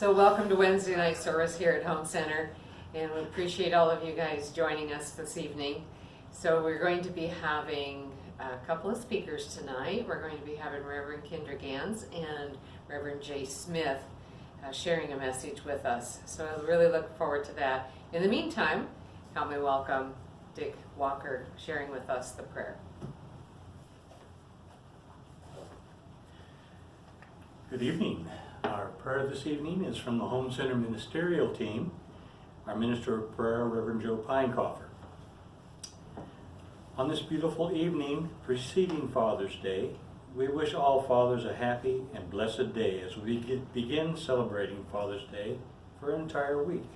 So welcome to Wednesday night service here at Home Center, and we appreciate all of you guys joining us this evening. So we're going to be having a couple of speakers tonight. We're going to be having Reverend Kindra Gans and Reverend J. Smith sharing a message with us. So I really look forward to that. In the meantime, help me welcome Dick Walker sharing with us the prayer. Good evening. Our prayer this evening is from the Home Center Ministerial Team. Our Minister of Prayer, Reverend Joe Pinecoffer. On this beautiful evening preceding Father's Day, we wish all fathers a happy and blessed day as we begin celebrating Father's Day for an entire week.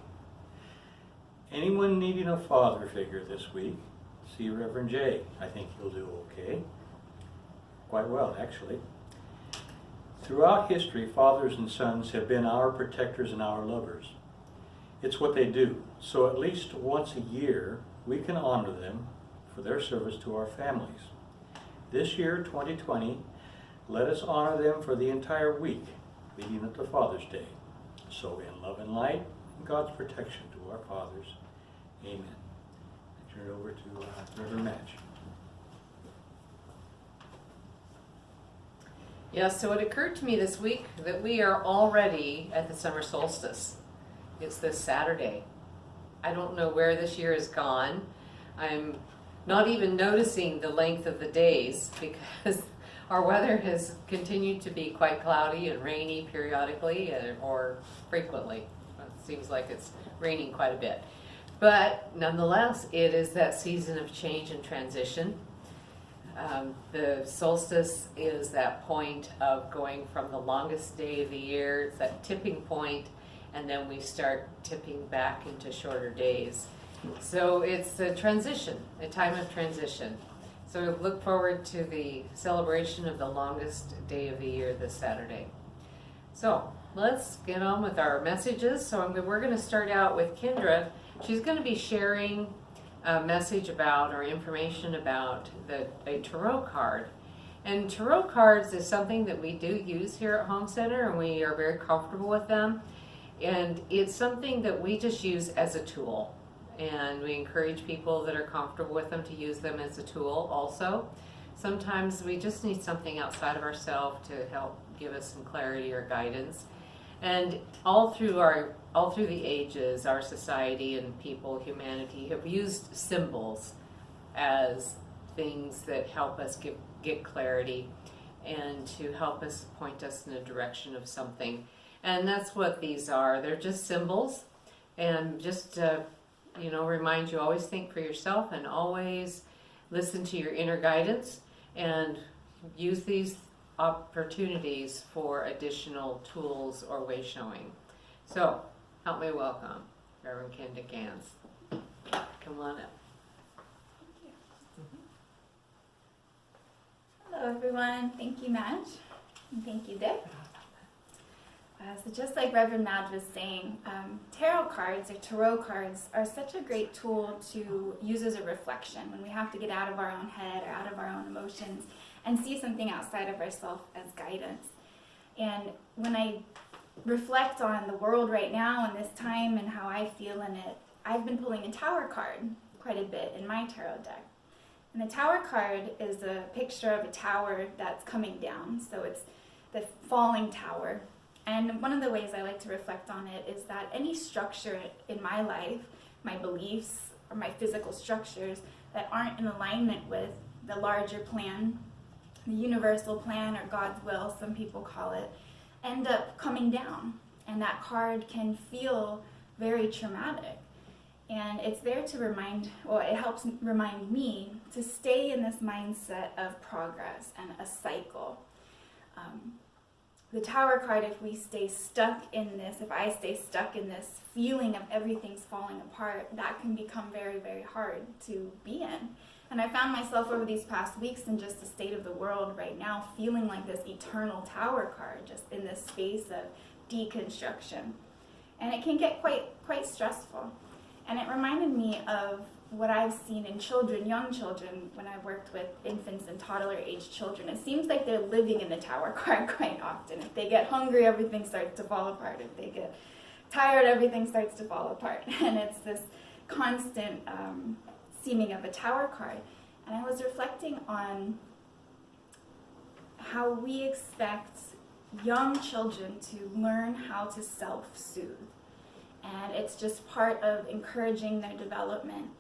Anyone needing a father figure this week, see Reverend J. I think he'll do okay. Quite well, actually. Throughout history, fathers and sons have been our protectors and our lovers. It's what they do, so at least once a year, we can honor them for their service to our families. This year, 2020, let us honor them for the entire week leading up to Father's Day. So in love and light, and God's protection to our fathers, amen. I turn it over to Reverend Match. Yeah, so it occurred to me this week that we are already at the summer solstice. It's this Saturday. I don't know where this year has gone. I'm not even noticing the length of the days because our weather has continued to be quite cloudy and rainy periodically or frequently. It seems like it's raining quite a bit. But nonetheless, it is that season of change and transition. The solstice is that point of going from the longest day of the year, it's that tipping point, and then we start tipping back into shorter days. So it's a transition, a time of transition. So look forward to the celebration of the longest day of the year this Saturday. So let's get on with our messages. So we're going to start out with Kindra. She's going to be sharing a message about or information about a tarot card. And tarot cards is something that we do use here at Home Center, and we are very comfortable with them. And it's something that we just use as a tool. And we encourage people that are comfortable with them to use them as a tool also. Sometimes we just need something outside of ourselves to help give us some clarity or guidance. And all through the ages, our society and people, humanity, have used symbols as things that help us get clarity and to help us point us in a direction of something. And that's what these are. They're just symbols, and just remind you, always think for yourself and always listen to your inner guidance and use these opportunities for additional tools or way showing. So help me welcome Reverend Kindra Gans. Come on up. Hello everyone, thank you Madge, and thank you Dick. So just like Reverend Madge was saying, tarot cards or tarot cards are such a great tool to use as a reflection when we have to get out of our own head or out of our own emotions and see something outside of ourselves as guidance. And when I reflect on the world right now and this time and how I feel in it, I've been pulling a tower card quite a bit in my tarot deck. And the tower card is a picture of a tower that's coming down, so it's the falling tower. And one of the ways I like to reflect on it is that any structure in my life, my beliefs or my physical structures that aren't in alignment with the larger plan, the universal plan or God's will, some people call it, end up coming down. And that card can feel very traumatic. And it's there to it helps remind me to stay in this mindset of progress and a cycle. The tower card, if I stay stuck in this feeling of everything's falling apart, that can become very, very hard to be in. And I found myself over these past weeks in just the state of the world right now, feeling like this eternal tower card, just in this space of deconstruction. And it can get quite stressful. And it reminded me of what I've seen in children, young children, when I've worked with infants and toddler-aged children, it seems like they're living in the tower card quite often. If they get hungry, everything starts to fall apart. If they get tired, everything starts to fall apart. And it's this constant seeming of a tower card. And I was reflecting on how we expect young children to learn how to self-soothe. And it's just part of encouraging their development,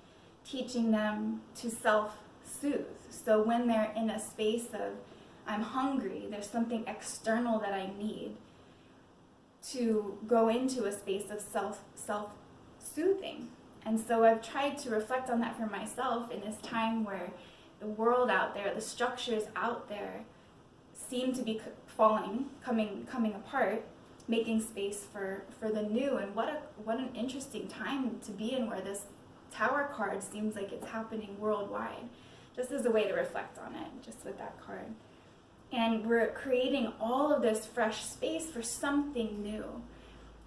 teaching them to self-soothe. So when they're in a space of, I'm hungry, there's something external that I need, to go into a space of self-soothing. And so I've tried to reflect on that for myself in this time where the world out there, the structures out there seem to be coming apart, making space for the new. And what an interesting time to be in, where this tower card seems like it's happening worldwide, just as a way to reflect on it, just with that card. And we're creating all of this fresh space for something new.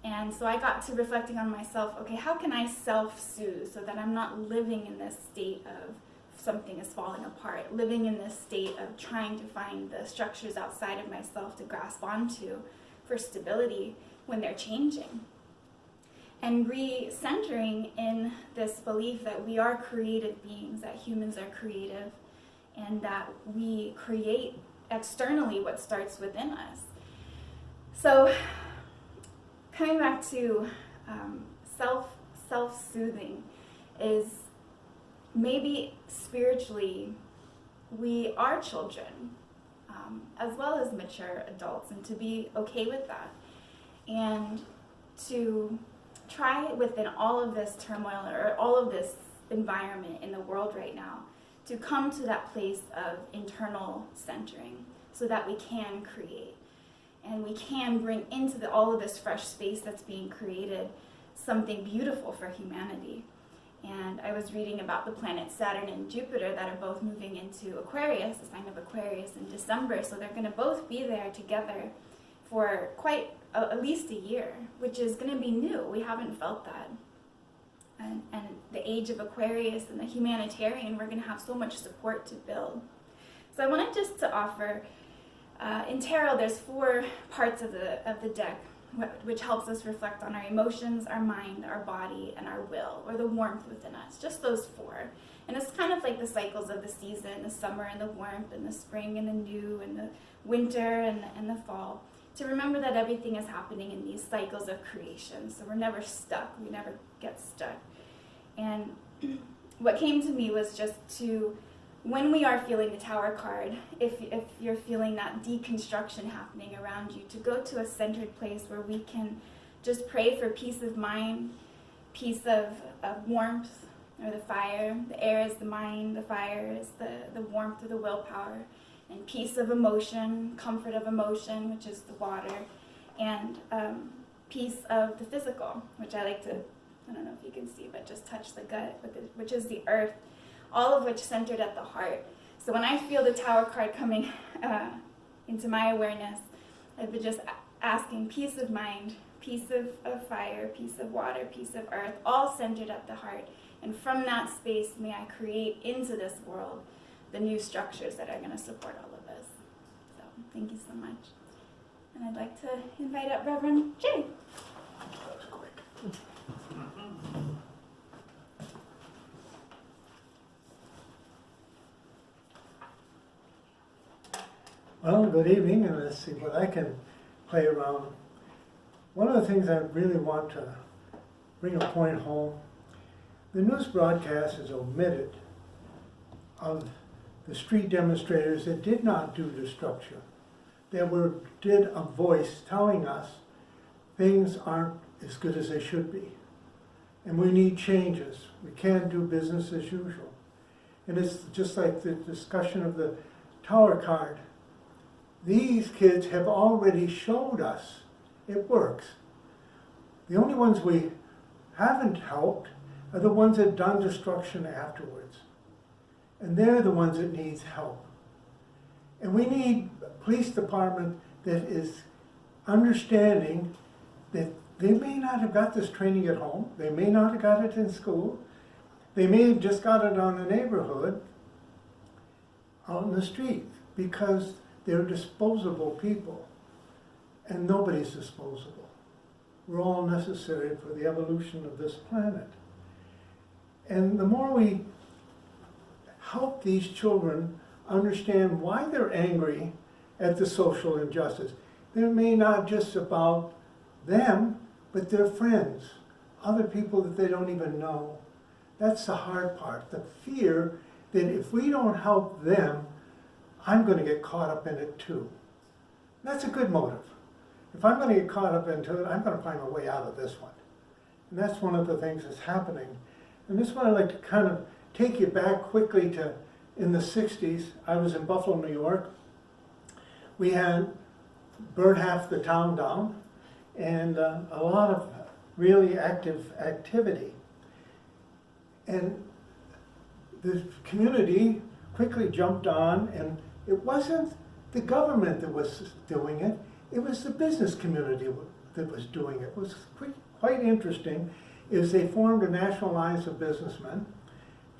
And so I got to reflecting on myself, okay, how can I self-soothe so that I'm not living in this state of something is falling apart, living in this state of trying to find the structures outside of myself to grasp onto for stability when they're changing. And re-centering in this belief that we are creative beings, that humans are creative, and that we create externally what starts within us. So coming back to self-soothing is maybe spiritually we are children, as well as mature adults, and to be okay with that. And to try within all of this turmoil or all of this environment in the world right now to come to that place of internal centering so that we can create. And we can bring into all of this fresh space that's being created something beautiful for humanity. And I was reading about the planets Saturn and Jupiter that are both moving into Aquarius, the sign of Aquarius, in December. So they're going to both be there together for at least a year, which is going to be new. We haven't felt that. And the age of Aquarius and the humanitarian, we're going to have so much support to build. So I wanted just to offer, in tarot, there's 4 parts of the deck, which helps us reflect on our emotions, our mind, our body, and our will, or the warmth within us, just those 4. And it's kind of like the cycles of the season, the summer and the warmth, and the spring and the new, and the winter and the fall, to remember that everything is happening in these cycles of creation. So we're never stuck, we never get stuck. And what came to me was just to, when we are feeling the tower card, if you're feeling that deconstruction happening around you, to go to a centered place where we can just pray for peace of mind, peace of warmth, or the fire. The air is the mind, the fire is the warmth or the willpower, and peace of emotion, comfort of emotion, which is the water, and peace of the physical, which I like to, I don't know if you can see, but just touch the gut, which is the earth, all of which centered at the heart. So when I feel the tower card coming into my awareness, I've been just asking peace of mind, peace of fire, peace of water, peace of earth, all centered at the heart. And from that space, may I create into this world the new structures that are going to support all of us. So thank you so much. And I'd like to invite up Reverend Jay. That was quick. Well, good evening, and let's see what I can play around. One of the things I really want to bring a point home, the news broadcast is omitted of the street demonstrators that did not do destruction. They did a voice telling us things aren't as good as they should be. And we need changes. We can't do business as usual. And it's just like the discussion of the tower card. These kids have already showed us it works. The only ones we haven't helped are the ones that done destruction afterwards. And they're the ones that needs help. And we need a police department that is understanding that they may not have got this training at home, they may not have got it in school, They may have just got it on the neighborhood out in the street because they're disposable people. And nobody's disposable. We're all necessary for the evolution of this planet. And the more we help these children understand why they're angry at the social injustice, they may not just about them, but their friends, other people that they don't even know. That's the hard part, the fear that if we don't help them, I'm going to get caught up in it too. That's a good motive. If I'm going to get caught up into it, I'm going to find a way out of this one. And that's one of the things that's happening. And this one I'd like to kind of take you back quickly to in the 60s. I was in Buffalo, New York. We had burned half the town down and a lot of really active activity. And the community quickly jumped on, and it wasn't the government that was doing it, it was the business community that was doing it. It was quite interesting, is they formed a national alliance of businessmen,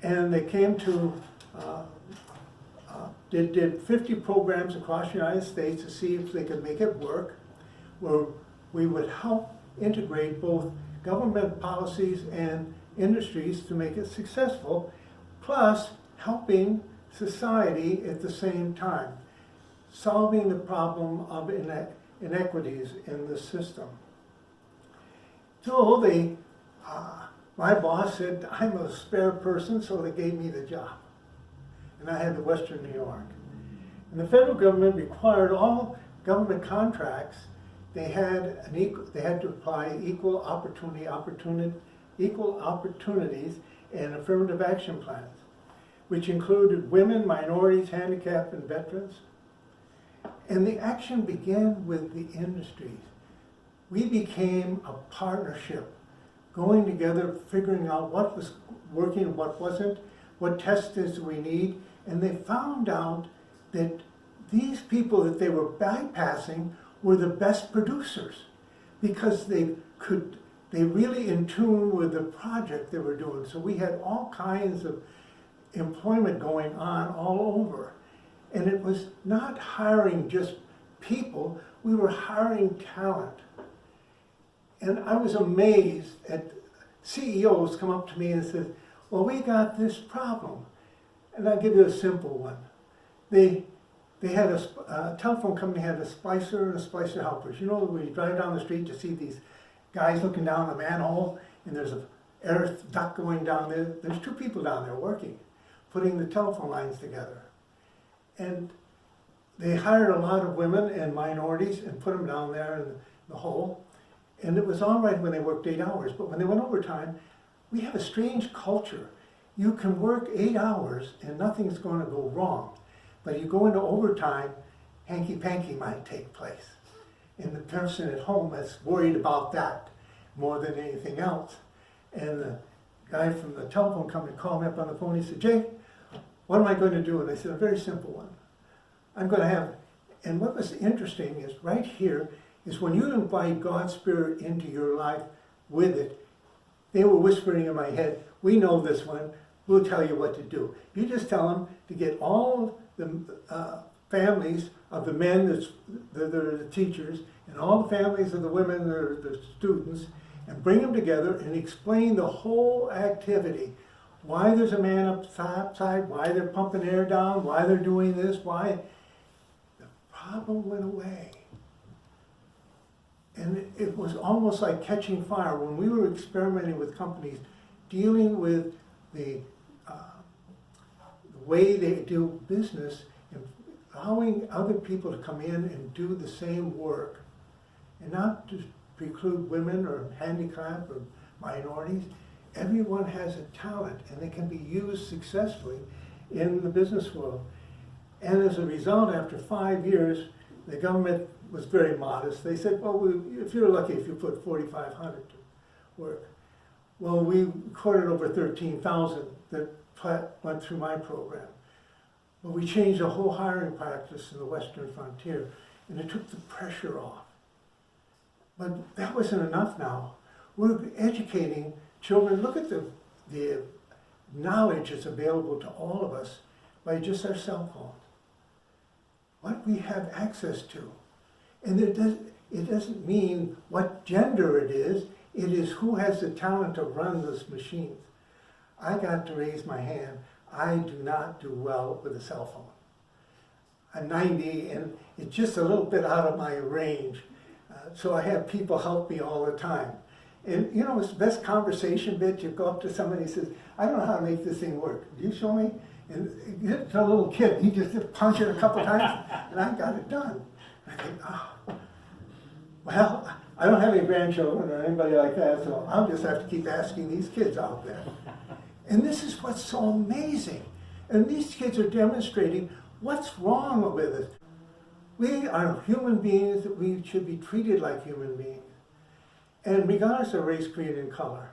and they came to, did 50 programs across the United States to see if they could make it work, where we would help integrate both government policies and industries to make it successful, plus helping society at the same time, solving the problem of inequities in the system. So they, my boss said, I'm a spare person, so they gave me the job. And I had the Western New York. And the federal government required all government contracts, they had to apply equal opportunities and affirmative action plans, which included women, minorities, handicapped, and veterans. And the action began with the industries. We became a partnership, going together, figuring out what was working and what wasn't, what tests did we need, and they found out that these people that they were bypassing were the best producers because they really in tune with the project they were doing. So we had all kinds of employment going on all over. And it was not hiring just people, we were hiring talent. And I was amazed at CEOs come up to me and said, well, we got this problem. And I'll give you a simple one. They had a telephone company had a splicer and a splicer helpers. You know, when you drive down the street to see these guys looking down the manhole and there's an air duct going down there. There's two people down there working, putting the telephone lines together. And they hired a lot of women and minorities and put them down there in the hole. And it was all right when they worked 8 hours, but when they went overtime, we have a strange culture. You can work 8 hours and nothing's going to go wrong. But you go into overtime, hanky-panky might take place. And the person at home is worried about that more than anything else. And the guy from the telephone company called me up on the phone. He said, Jay, what am I going to do? And I said, a very simple one. I'm going to have, and what was interesting is right here is when you invite God's Spirit into your life with it, they were whispering in my head, we know this one, we'll tell you what to do. You just tell them to get all the families of the men that are the teachers and all the families of the women that are the students and bring them together and explain the whole activity. Why there's a man outside, why they're pumping air down, why they're doing this, why. The problem went away. And it was almost like catching fire when we were experimenting with companies dealing with the way they do business and allowing other people to come in and do the same work and not just preclude women or handicapped or minorities. Everyone has a talent and they can be used successfully in the business world. And as a result, after 5 years, the government was very modest. They said, well, if you're lucky if you put 4,500 to work. Well, we recorded over 13,000 that went through my program. But we changed the whole hiring practice in the Western frontier, and it took the pressure off. But that wasn't enough now. We're educating children. Look at the knowledge is available to all of us by just our cell phone. What we have access to. And it doesn't mean what gender it is who has the talent to run those machines. I got to raise my hand. I do not do well with a cell phone. I'm 90 and it's just a little bit out of my range. So I have people help me all the time. And you know, it's the best conversation bit. You go up to somebody and says, I don't know how to make this thing work. Do you show me? And it's a little kid. He just punched it a couple times and I got it done. I think, oh, well, I don't have any grandchildren or anybody like that, so I'll just have to keep asking these kids out there. And this is what's so amazing. And these kids are demonstrating what's wrong with us. We are human beings that we should be treated like human beings. And regardless of race, creed, and color.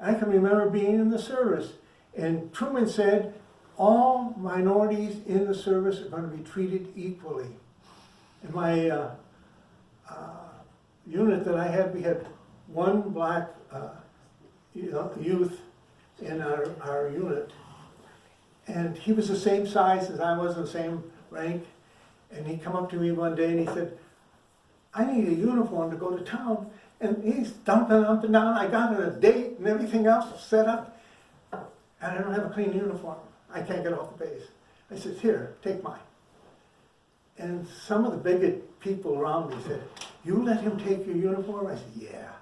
I can remember being in the service, and Truman said, all minorities in the service are going to be treated equally. In my unit that I had, we had one black youth in our unit. And he was the same size as I was, the same rank. And he come up to me one day and he said, I need a uniform to go to town. And he's dumping up and down. I got a date and everything else set up. And I don't have a clean uniform. I can't get off the base. I said, here, take mine. And some of the bigot people around me said, you let him take your uniform? I said, yeah.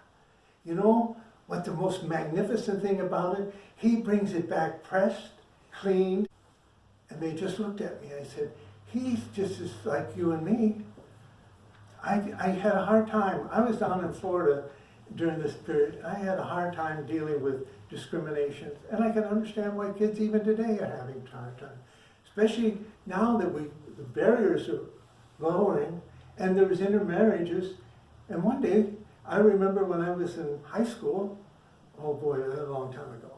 You know what the most magnificent thing about it? He brings it back pressed, cleaned. And they just looked at me. I said, he's just as like you and me. I had a hard time. I was down in Florida during this period. I had a hard time dealing with discrimination. And I can understand why kids even today are having a hard time. Especially now that the barriers are lowering and there was intermarriages. And one day, I remember when I was in high school, oh boy, that was a long time ago,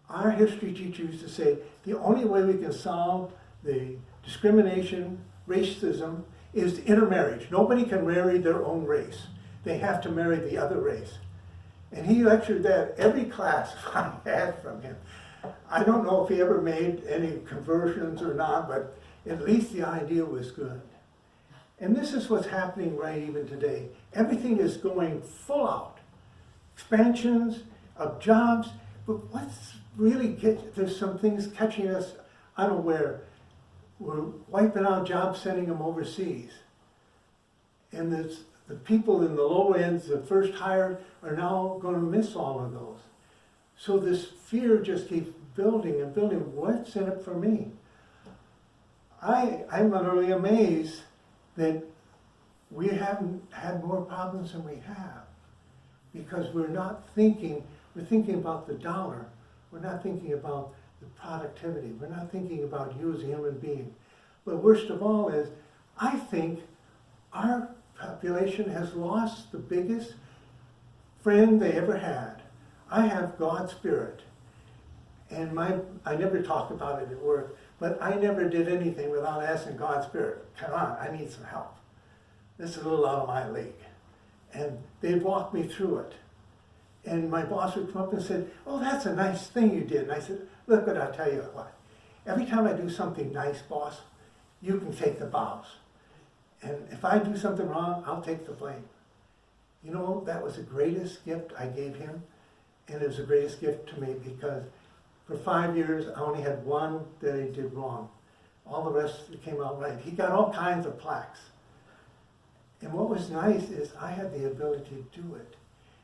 our history teacher used to say, the only way we can solve the discrimination, racism, is intermarriage. Nobody can marry their own race. They have to marry the other race. And he lectured that every class I had from him. I don't know if he ever made any conversions or not, but at least the idea was good. And this is what's happening right even today. Everything is going full out. Expansions of jobs, but what's really there's some things catching us unaware. We're wiping out jobs, sending them overseas. And the people in the low ends, the first hired, are now going to miss all of those. So this fear just keeps building and building. What's in it for me? I'm utterly amazed that we haven't had more problems than we have. Because we're thinking about the dollar. We're not thinking about the productivity. We're not thinking about you as a human being. But worst of all is, I think our population has lost the biggest friend they ever had. I have God's Spirit. And I never talked about it at work, but I never did anything without asking God's Spirit, come on, I need some help. This is a little out of my league. And they'd walk me through it. And my boss would come up and said, oh, that's a nice thing you did. And I said, look, but I'll tell you what, every time I do something nice, boss, you can take the bows. And if I do something wrong, I'll take the blame. You know, that was the greatest gift I gave him, and it was the greatest gift to me because for 5 years, I only had one that I did wrong. All the rest came out right. He got all kinds of plaques. And what was nice is I had the ability to do it.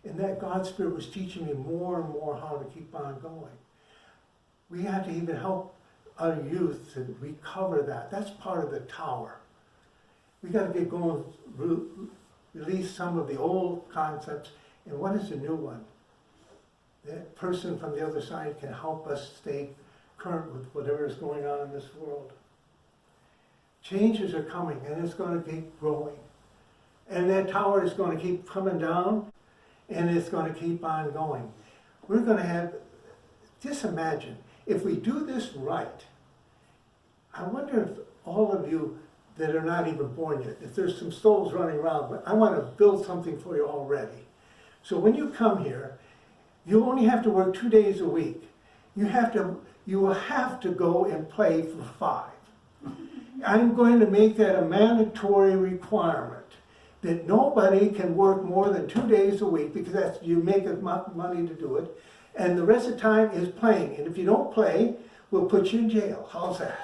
And that God's Spirit was teaching me more and more how to keep on going. We had to even help our youth to recover that. That's part of the tower. We got to get going, release some of the old concepts. And what is the new one? That person from the other side can help us stay current with whatever is going on in this world. Changes are coming, and it's going to keep growing. And that tower is going to keep coming down, and it's going to keep on going. We're going to have, just imagine, if we do this right, I wonder if all of you that are not even born yet, if there's some souls running around, but I want to build something for you already. So when you come here, you only have to work 2 days a week. You will have to go and play for 5. I'm going to make that a mandatory requirement, that nobody can work more than 2 days a week, because that's, you make enough money to do it, and the rest of the time is playing. And if you don't play, we'll put you in jail. How's that?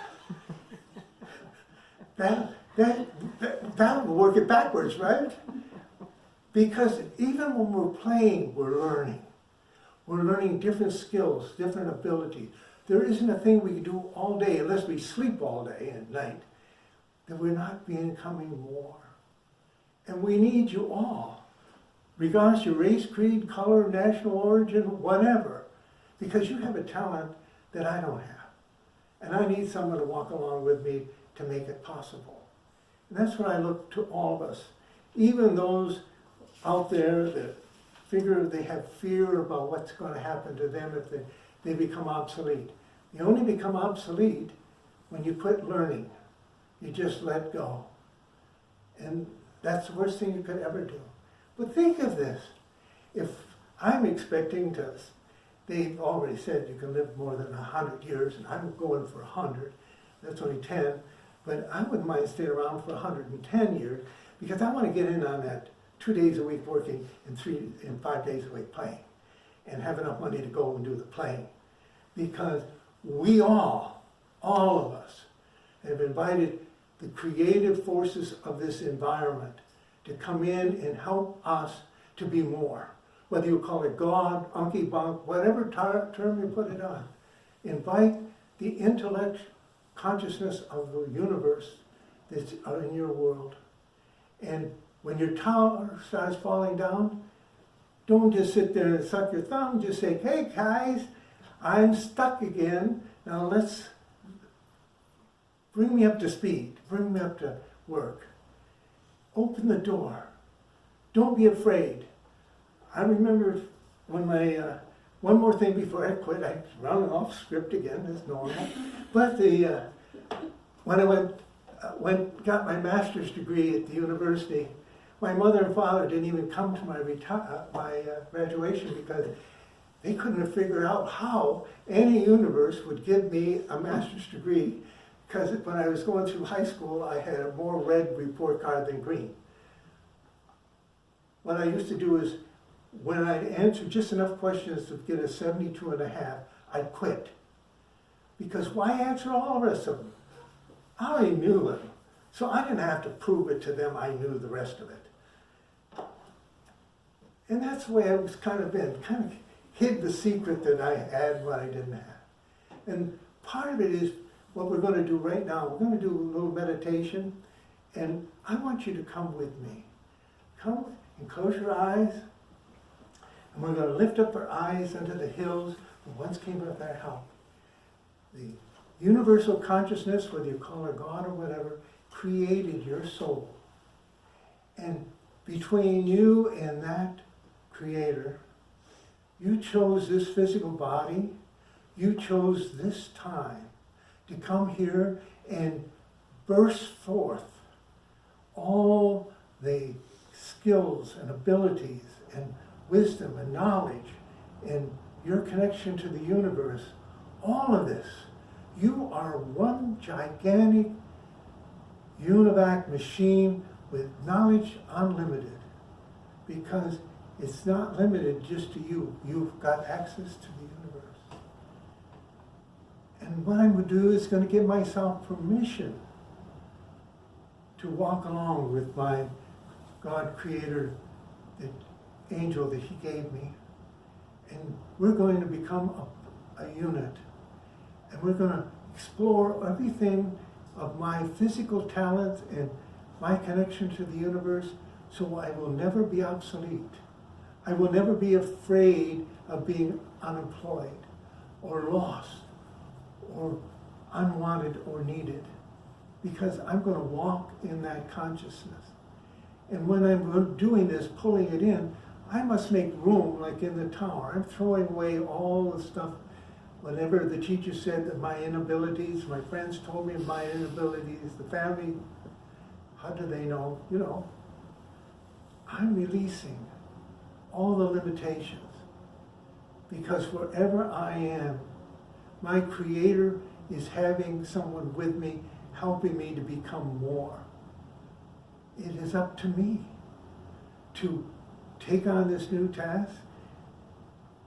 That will work it backwards, right? Because even when we're playing, we're learning. We're learning different skills, different abilities. There isn't a thing we can do all day, unless we sleep all day and night, that we're not becoming more. And we need you all, regardless of your race, creed, color, national origin, whatever, because you have a talent that I don't have. And I need someone to walk along with me to make it possible. And that's what I look to all of us. Even those out there that figure they have fear about what's going to happen to them if they become obsolete. You only become obsolete when you quit learning. You just let go. And that's the worst thing you could ever do. But think of this. If I'm expecting to, they've already said you can live more than 100 years, and I'm going for 100. That's only 10. But I wouldn't mind staying around for 110 years, because I want to get in on that 2 days a week working and 5 days a week playing, and have enough money to go and do the playing. Because we all of us, have invited the creative forces of this environment to come in and help us to be more. Whether you call it God, Unky Bunk, whatever term you put it on. Invite the intellect, consciousness of the universe that's in your world. And when your tower starts falling down, don't just sit there and suck your thumb. Just say, hey guys, I'm stuck again. Now let's bring me up to speed. Bring me up to work. Open the door. Don't be afraid. I remember when one more thing before I quit, I run off script again, as normal. But when I got my master's degree at the university, my mother and father didn't even come to my graduation, because they couldn't have figured out how any universe would give me a master's degree, because when I was going through high school, I had a more red report card than green. What I used to do is, when I answered just enough questions to get a 72.5, I'd quit. Because why answer all the rest of them? I already knew them. So I didn't have to prove it to them, I knew the rest of it. And that's the way I was kind of hid the secret that I had what I didn't have. And part of it is what we're going to do right now. We're going to do a little meditation, and I want you to come with me. Come and close your eyes, and we're going to lift up our eyes unto the hills from whence came our help. The universal consciousness, whether you call her God or whatever, created your soul. And between you and that Creator, you chose this physical body, you chose this time to come here and burst forth all the skills and abilities and wisdom and knowledge and your connection to the universe, all of this. You are one gigantic univac machine with knowledge unlimited, because it's not limited just to you. You've got access to the universe. And what I'm going to do is going to give myself permission to walk along with my God Creator, the angel that He gave me. And we're going to become a unit. And we're going to explore everything of my physical talents and my connection to the universe, so I will never be obsolete. I will never be afraid of being unemployed or lost or unwanted or needed, because I'm going to walk in that consciousness. And when I'm doing this, pulling it in, I must make room, like in the tower. I'm throwing away all the stuff. Whenever the teacher said that my inabilities, my friends told me my inabilities, the family, how do they know? You know, I'm releasing all the limitations, because wherever I am, My Creator is having someone with me, helping me to become more. It is up to me to take on this new task,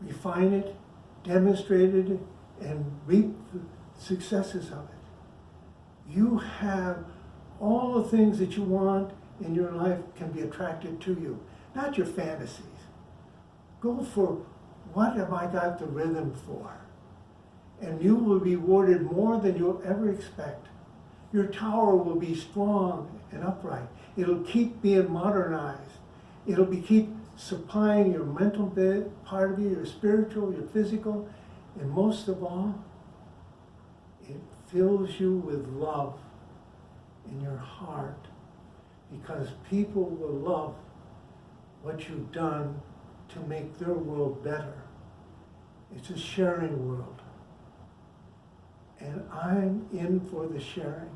refine it, demonstrate it, and reap the successes of it. You have all the things that you want in your life can be attracted to you, not your fantasies. Go for what have I got the rhythm for? And you will be rewarded more than you'll ever expect. Your tower will be strong and upright. It'll keep being modernized. It'll keep supplying your mental part of you, your spiritual, your physical, and most of all, it fills you with love in your heart, because people will love what you've done to make their world better. It's a sharing world. And I'm in for the sharing.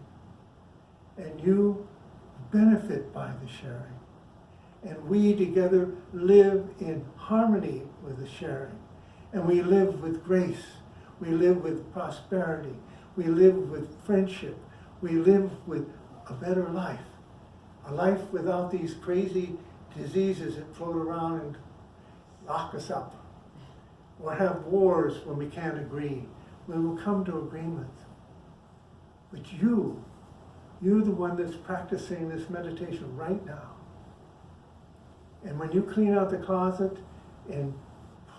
And you benefit by the sharing. And we together live in harmony with the sharing. And we live with grace. We live with prosperity. We live with friendship. We live with a better life. A life without these crazy diseases that float around and lock us up. Or have wars when we can't agree. We will come to agreements. But you're the one that's practicing this meditation right now. And when you clean out the closet and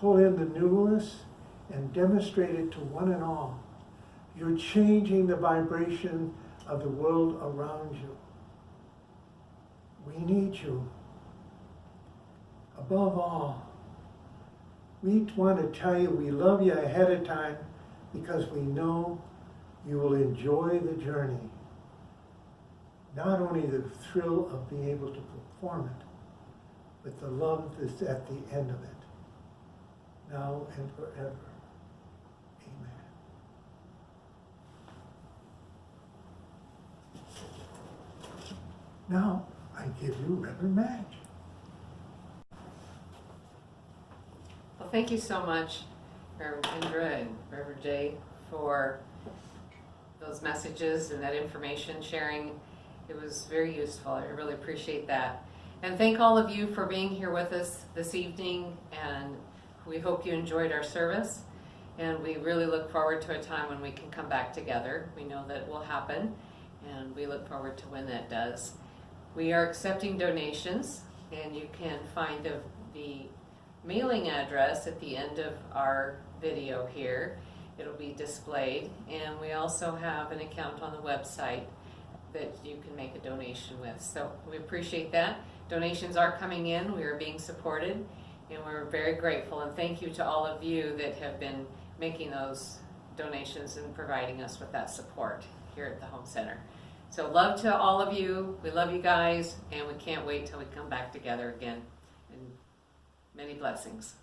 pull in the newness and demonstrate it to one and all, you're changing the vibration of the world around you. We need you. Above all, we want to tell you we love you ahead of time, because we know you will enjoy the journey. Not only the thrill of being able to perform it, but the love that's at the end of it, now and forever. Amen. Now, I give you Reverend Madge. Well, thank you so much, Reverend Kindra and Reverend Jay, for those messages and that information sharing. It was very useful. I really appreciate that. And thank all of you for being here with us this evening, and we hope you enjoyed our service. And we really look forward to a time when we can come back together. We know that will happen, and we look forward to when that does. We are accepting donations, and you can find the mailing address at the end of our video here. It'll be displayed, and we also have an account on the website that you can make a donation with. So we appreciate that. Donations are coming in. We are being supported, and we're very grateful. And thank you to all of you that have been making those donations and providing us with that support here at the Home Center. So love to all of you. We love you guys, and we can't wait till we come back together again. And many blessings.